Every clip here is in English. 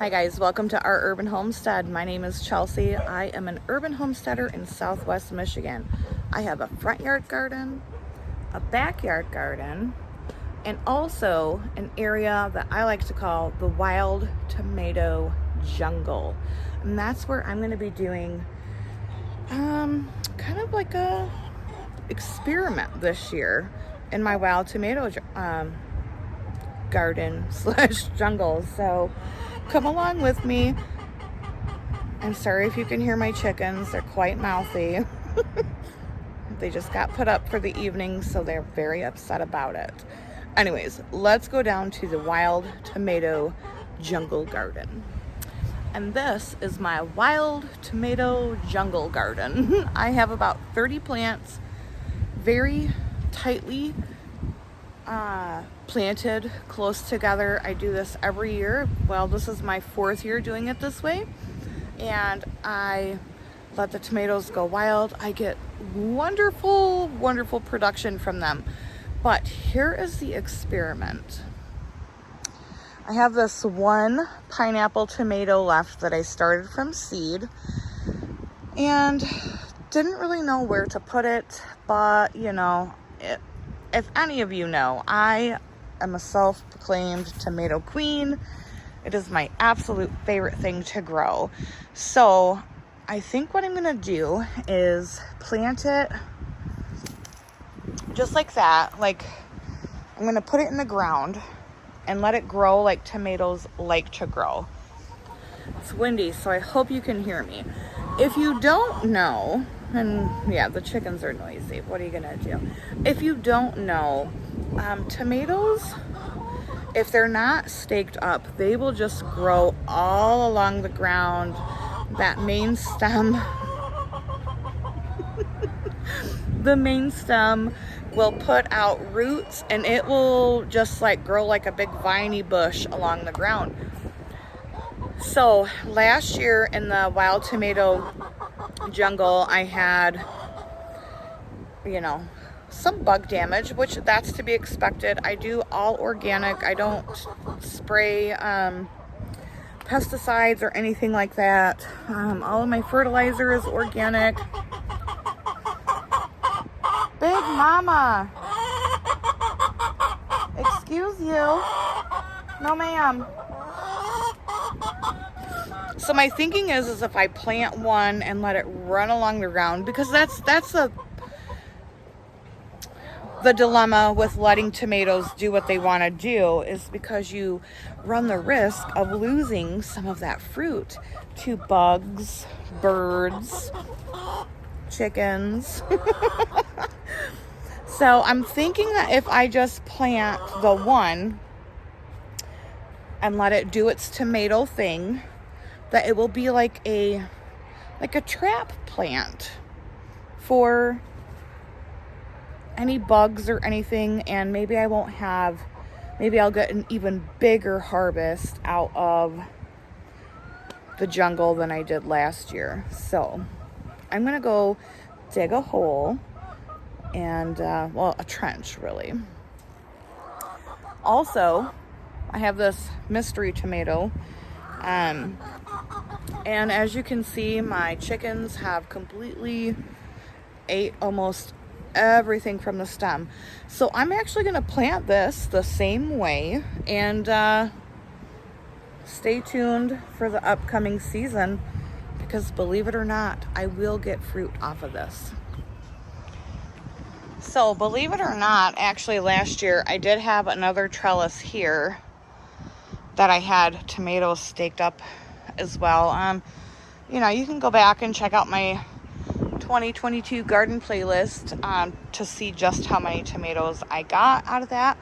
Hi guys, welcome to our urban homestead. My name is Chelsea. I am an urban homesteader in Southwest Michigan. I have a front yard garden, a backyard garden, and also an area that I like to call the wild tomato jungle. And that's where I'm going to be doing kind of like a experiment this year in my wild tomato garden slash jungle. So come along with me. I'm sorry if you can hear my chickens. They're quite mouthy. They just got put up for the evening, so they're very upset about it. Anyways, let's go down to the wild tomato jungle garden. And this is my wild tomato jungle garden. I have about 30 plants, very tightly planted close together. I do this every year. Well, this is my 4th year doing it this way, and I let the tomatoes go wild. I get wonderful production from them. But here is the experiment. I have this one pineapple tomato left that I started from seed and didn't really know where to put it, but you know, if any of you know, I am a self-proclaimed tomato queen. It is my absolute favorite thing to grow. So I think what I'm gonna do is plant it just like that. Like, I'm gonna put it in the ground and let it grow like tomatoes like to grow. It's windy, so I hope you can hear me. If you don't know, and yeah, the chickens are noisy. What are you gonna do? If you don't know, tomatoes, if they're not staked up, they will just grow all along the ground. That main stem, the main stem will put out roots and it will just like grow like a big viney bush along the ground. So last year in the wild tomato jungle, I had, you know, some bug damage, which that's to be expected. I do all organic. I don't spray pesticides or anything like that. All of my fertilizer is organic. Big Mama, excuse you. No, ma'am. So my thinking is if I plant one and let it run along the ground, because that's the dilemma with letting tomatoes do what they want to do, is because you run the risk of losing some of that fruit to bugs, birds, chickens. So I'm thinking that if I just plant the one and let it do its tomato thing, that it will be like a trap plant for any bugs or anything, and maybe I'll get an even bigger harvest out of the jungle than I did last year. So I'm gonna go dig a hole and a trench really. Also, I have this mystery tomato, and as you can see, my chickens have completely ate almost everything from the stem. So I'm actually going to plant this the same way, and stay tuned for the upcoming season, because believe it or not, I will get fruit off of this. So believe it or not, actually last year I did have another trellis here that I had tomatoes staked up as well. You know, you can go back and check out my 2022 garden playlist to see just how many tomatoes I got out of that.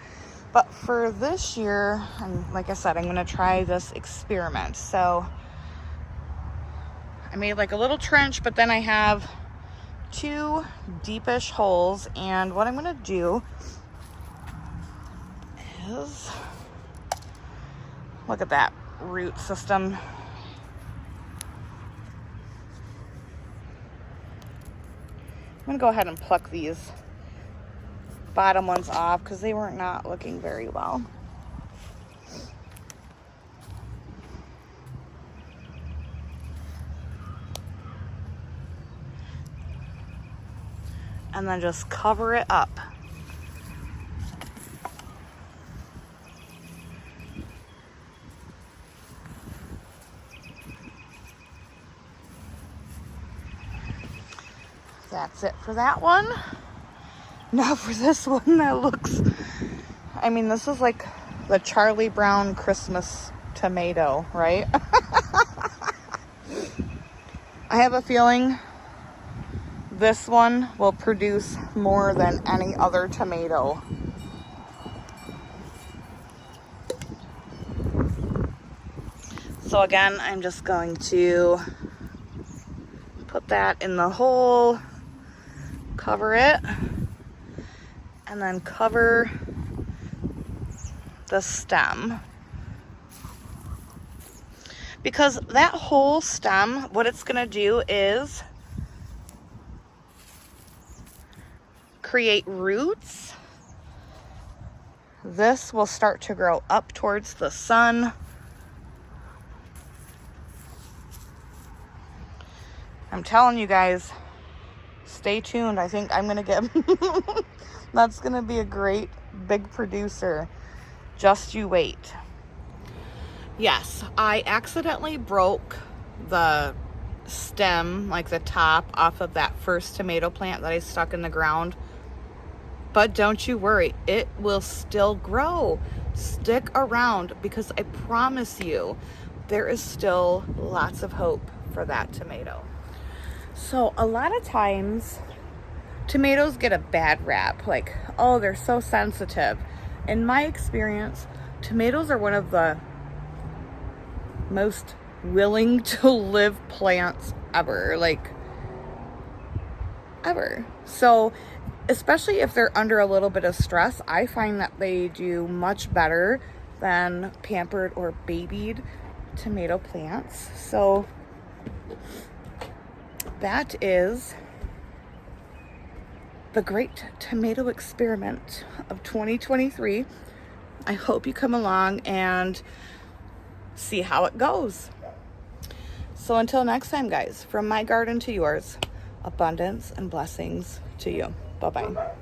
But for this year, and like I said, I'm going to try this experiment. So I made like a little trench, but then I have 2 deepish holes, and what I'm going to do is, look at that root system. I'm going to go ahead and pluck these bottom ones off because they were not looking very well. and then just cover it up. That's it for that one. Now for this one that looks, I mean, this is like the Charlie Brown Christmas tomato, right? I have a feeling this one will produce more than any other tomato. So again, I'm just going to put that in the hole, cover it, and then cover the stem. Because that whole stem, what it's gonna do is create roots. This will start to grow up towards the sun. I'm telling you guys, stay tuned. I think I'm gonna get, that's gonna be a great big producer. Just you wait. Yes, I accidentally broke the stem, like the top, off of that first tomato plant that I stuck in the ground. But don't you worry, it will still grow. Stick around, because I promise you, there is still lots of hope for that tomato. So a lot of times, tomatoes get a bad rap, like, oh, they're so sensitive. In my experience, tomatoes are one of the most willing to live plants ever, like ever. So especially if they're under a little bit of stress, I find that they do much better than pampered or babied tomato plants. So that is the great tomato experiment of 2023. I hope you come along and see how it goes. So until next time, guys, from my garden to yours, abundance and blessings to you. Bye-bye.